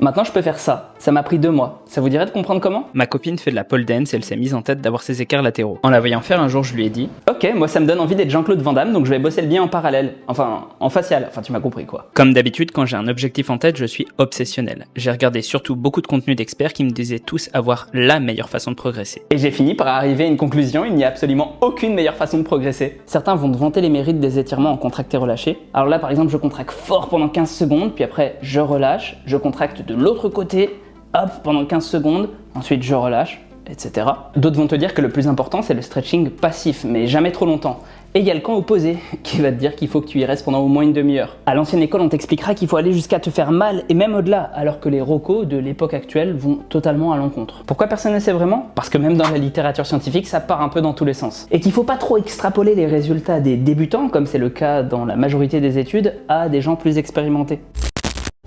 Maintenant je peux faire ça. Ça m'a pris 2 mois. Ça vous dirait de comprendre comment? Ma copine fait de la pole dance et elle s'est mise en tête d'avoir ses écarts latéraux. En la voyant faire un jour, je lui ai dit « Ok, moi ça me donne envie d'être Jean-Claude Van Damme, donc je vais bosser le bien en parallèle. Enfin, en facial. Enfin, tu m'as compris quoi. » Comme d'habitude, quand j'ai un objectif en tête, je suis obsessionnel. J'ai regardé surtout beaucoup de contenus d'experts qui me disaient tous avoir la meilleure façon de progresser. Et j'ai fini par arriver à une conclusion, il n'y a absolument aucune meilleure façon de progresser. Certains vont te vanter les mérites des étirements en contracté relâché. Alors là par exemple, je contracte fort pendant 15 secondes, puis après je relâche, je contracte de l'autre côté, hop, pendant 15 secondes, ensuite je relâche, etc. D'autres vont te dire que le plus important c'est le stretching passif, mais jamais trop longtemps. Et il y a le camp opposé qui va te dire qu'il faut que tu y restes pendant au moins une demi-heure. À l'ancienne école, on t'expliquera qu'il faut aller jusqu'à te faire mal et même au-delà, alors que les rocos de l'époque actuelle vont totalement à l'encontre. Pourquoi personne ne sait vraiment? Parce que même dans la littérature scientifique, ça part un peu dans tous les sens. Et qu'il faut pas trop extrapoler les résultats des débutants, comme c'est le cas dans la majorité des études, à des gens plus expérimentés.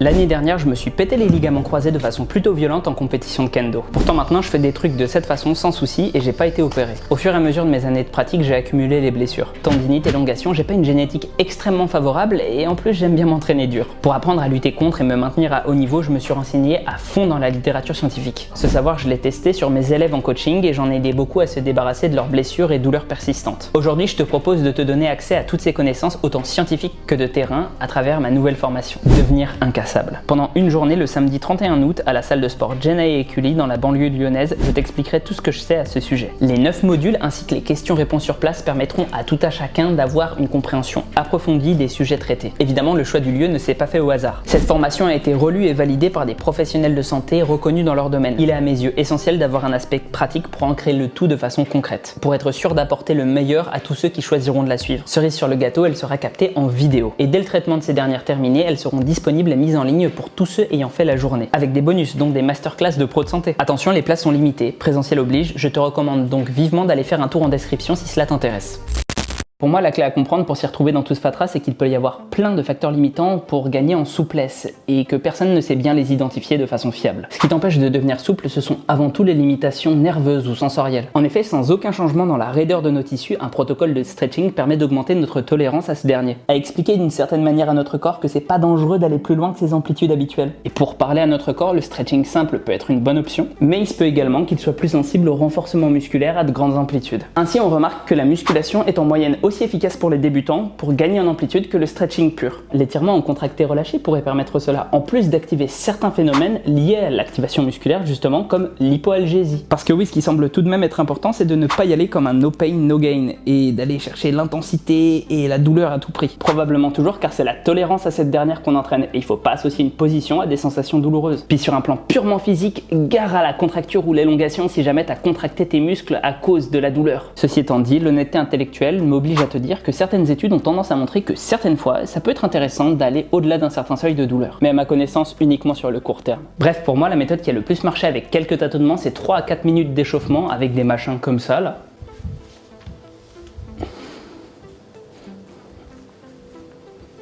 L'année dernière, je me suis pété les ligaments croisés de façon plutôt violente en compétition de kendo. Pourtant maintenant, je fais des trucs de cette façon sans souci et j'ai pas été opéré. Au fur et à mesure de mes années de pratique, j'ai accumulé les blessures. Tendinite, élongation, j'ai pas une génétique extrêmement favorable et en plus j'aime bien m'entraîner dur. Pour apprendre à lutter contre et me maintenir à haut niveau, je me suis renseigné à fond dans la littérature scientifique. Ce savoir, je l'ai testé sur mes élèves en coaching et j'en ai aidé beaucoup à se débarrasser de leurs blessures et douleurs persistantes. Aujourd'hui, je te propose de te donner accès à toutes ces connaissances autant scientifiques que de terrain à travers ma nouvelle formation, Devenir incassable. Pendant une journée, le samedi 31 août, à la salle de sport Genae et Cully dans la banlieue lyonnaise, je t'expliquerai tout ce que je sais à ce sujet. Les 9 modules ainsi que les questions-réponses sur place permettront à tout à chacun d'avoir une compréhension approfondie des sujets traités. Évidemment, le choix du lieu ne s'est pas fait au hasard. Cette formation a été relue et validée par des professionnels de santé reconnus dans leur domaine. Il est à mes yeux essentiel d'avoir un aspect pratique pour ancrer le tout de façon concrète, pour être sûr d'apporter le meilleur à tous ceux qui choisiront de la suivre. Cerise sur le gâteau, elle sera captée en vidéo. Et dès le traitement de ces dernières terminées, elles seront disponibles et mises en ligne pour tous ceux ayant fait la journée, avec des bonus, donc des masterclass de pro de santé. Attention, les places sont limitées, présentiel oblige, je te recommande donc vivement d'aller faire un tour en description si cela t'intéresse. Pour moi, la clé à comprendre pour s'y retrouver dans tout ce fatras, c'est qu'il peut y avoir plein de facteurs limitants pour gagner en souplesse et que personne ne sait bien les identifier de façon fiable. Ce qui t'empêche de devenir souple, ce sont avant tout les limitations nerveuses ou sensorielles. En effet, sans aucun changement dans la raideur de nos tissus, un protocole de stretching permet d'augmenter notre tolérance à ce dernier. À expliquer d'une certaine manière à notre corps que c'est pas dangereux d'aller plus loin que ses amplitudes habituelles. Et pour parler à notre corps, le stretching simple peut être une bonne option, mais il se peut également qu'il soit plus sensible au renforcement musculaire à de grandes amplitudes. Ainsi, on remarque que la musculation est en moyenne aussi efficace pour les débutants pour gagner en amplitude que le stretching pur. L'étirement en contracté relâché pourrait permettre cela, en plus d'activer certains phénomènes liés à l'activation musculaire justement comme l'hypoalgésie. Parce que oui, ce qui semble tout de même être important, c'est de ne pas y aller comme un no pain no gain et d'aller chercher l'intensité et la douleur à tout prix. Probablement toujours car c'est la tolérance à cette dernière qu'on entraîne et il faut pas associer une position à des sensations douloureuses. Puis sur un plan purement physique, gare à la contracture ou l'élongation si jamais t'as contracté tes muscles à cause de la douleur. Ceci étant dit, l'honnêteté intellectuelle m'oblige à te dire que certaines études ont tendance à montrer que certaines fois, ça peut être intéressant d'aller au-delà d'un certain seuil de douleur, mais à ma connaissance uniquement sur le court terme. Bref, pour moi, la méthode qui a le plus marché avec quelques tâtonnements, c'est 3 à 4 minutes d'échauffement avec des machins comme ça, là.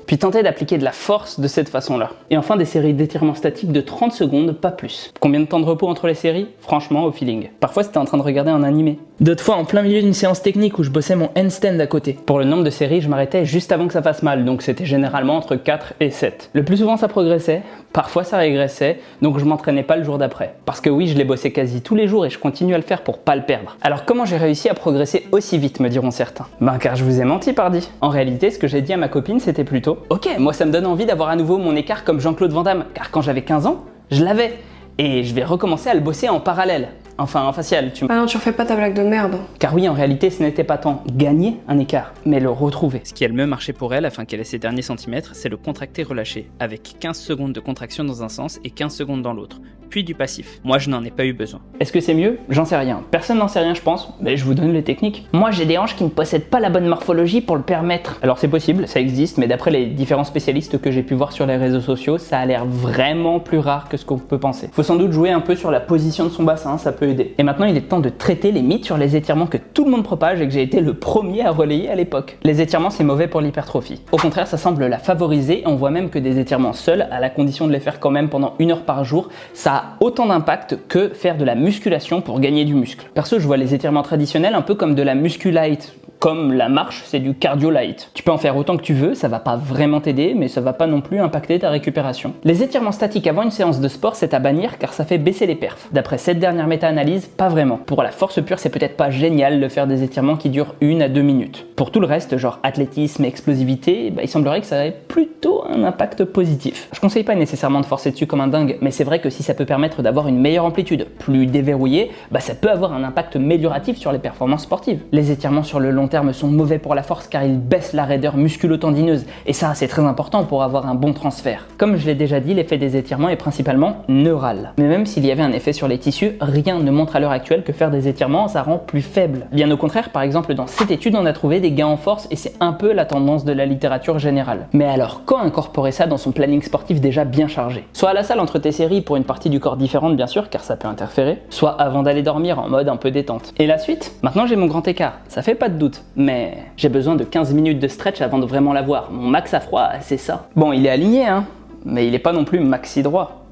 Puis tenter d'appliquer de la force de cette façon-là. Et enfin des séries d'étirements statiques de 30 secondes, pas plus. Combien de temps de repos entre les séries? Franchement, au feeling. Parfois c'était en train de regarder un animé. D'autres fois en plein milieu d'une séance technique où je bossais mon handstand à côté. Pour le nombre de séries, je m'arrêtais juste avant que ça fasse mal, donc c'était généralement entre 4 et 7. Le plus souvent ça progressait, parfois ça régressait, donc je m'entraînais pas le jour d'après. Parce que oui, je l'ai bossé quasi tous les jours et je continue à le faire pour pas le perdre. Alors comment j'ai réussi à progresser aussi vite, me diront certains? Ben car je vous ai menti, pardi. En réalité, ce que j'ai dit à ma copine, c'était plutôt ok, moi ça me donne envie d'avoir à nouveau mon écart comme Jean-Claude Van Damme, car quand j'avais 15 ans, je l'avais. Et je vais recommencer à le bosser en parallèle. Enfin, en facial, Ah non, tu refais pas ta blague de merde. Car oui, en réalité, ce n'était pas tant gagner un écart, mais le retrouver. Ce qui a le mieux marché pour elle afin qu'elle ait ses derniers centimètres, c'est le contracté relâché, avec 15 secondes de contraction dans un sens et 15 secondes dans l'autre, puis du passif. Moi, je n'en ai pas eu besoin. Est-ce que c'est mieux? J'en sais rien. Personne n'en sait rien, je pense, mais je vous donne les techniques. Moi, j'ai des hanches qui ne possèdent pas la bonne morphologie pour le permettre. Alors c'est possible, ça existe, mais d'après les différents spécialistes que j'ai pu voir sur les réseaux sociaux, ça a l'air vraiment plus rare que ce qu'on peut penser. Faut sans doute jouer un peu sur la position de son bassin, ça peut aider. Et maintenant, il est temps de traiter les mythes sur les étirements que tout le monde propage et que j'ai été le premier à relayer à l'époque. Les étirements, c'est mauvais pour l'hypertrophie. Au contraire, ça semble la favoriser et on voit même que des étirements seuls, à la condition de les faire quand même pendant 1 heure par jour, ça a autant d'impact que faire de la musculation pour gagner du muscle. Perso, je vois les étirements traditionnels un peu comme de la musculite. Comme la marche, c'est du cardio light. Tu peux en faire autant que tu veux, ça va pas vraiment t'aider, mais ça va pas non plus impacter ta récupération. Les étirements statiques avant une séance de sport, c'est à bannir car ça fait baisser les perfs. D'après cette dernière méta-analyse, pas vraiment. Pour la force pure, c'est peut-être pas génial de faire des étirements qui durent 1 à 2 minutes. Pour tout le reste, genre athlétisme et explosivité, il semblerait que ça ait plutôt un impact positif. Je conseille pas nécessairement de forcer dessus comme un dingue, mais c'est vrai que si ça peut permettre d'avoir une meilleure amplitude, plus déverrouillée, ça peut avoir un impact amélioratif sur les performances sportives. Les étirements sur le long terme sont mauvais pour la force car ils baissent la raideur musculo-tendineuse, et ça c'est très important pour avoir un bon transfert. Comme je l'ai déjà dit, l'effet des étirements est principalement neural. Mais même s'il y avait un effet sur les tissus, rien ne montre à l'heure actuelle que faire des étirements ça rend plus faible. Bien au contraire, par exemple dans cette étude on a trouvé des gains en force et c'est un peu la tendance de la littérature générale. Mais alors quand incorporer ça dans son planning sportif déjà bien chargé? Soit à la salle entre tes séries pour une partie du corps différente bien sûr car ça peut interférer, soit avant d'aller dormir en mode un peu détente. Et la suite? Maintenant j'ai mon grand écart, ça fait pas de doute, mais j'ai besoin de 15 minutes de stretch avant de vraiment l'avoir. Mon max à froid, c'est ça. Bon, il est aligné, hein, mais il est pas non plus maxi droit.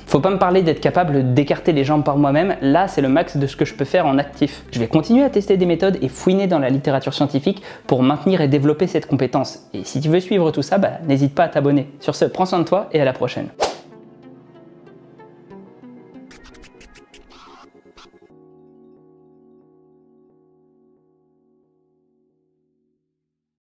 Faut pas me parler d'être capable d'écarter les jambes par moi-même, là c'est le max de ce que je peux faire en actif. Je vais continuer à tester des méthodes et fouiner dans la littérature scientifique pour maintenir et développer cette compétence. Et si tu veux suivre tout ça, n'hésite pas à t'abonner. Sur ce, prends soin de toi et à la prochaine.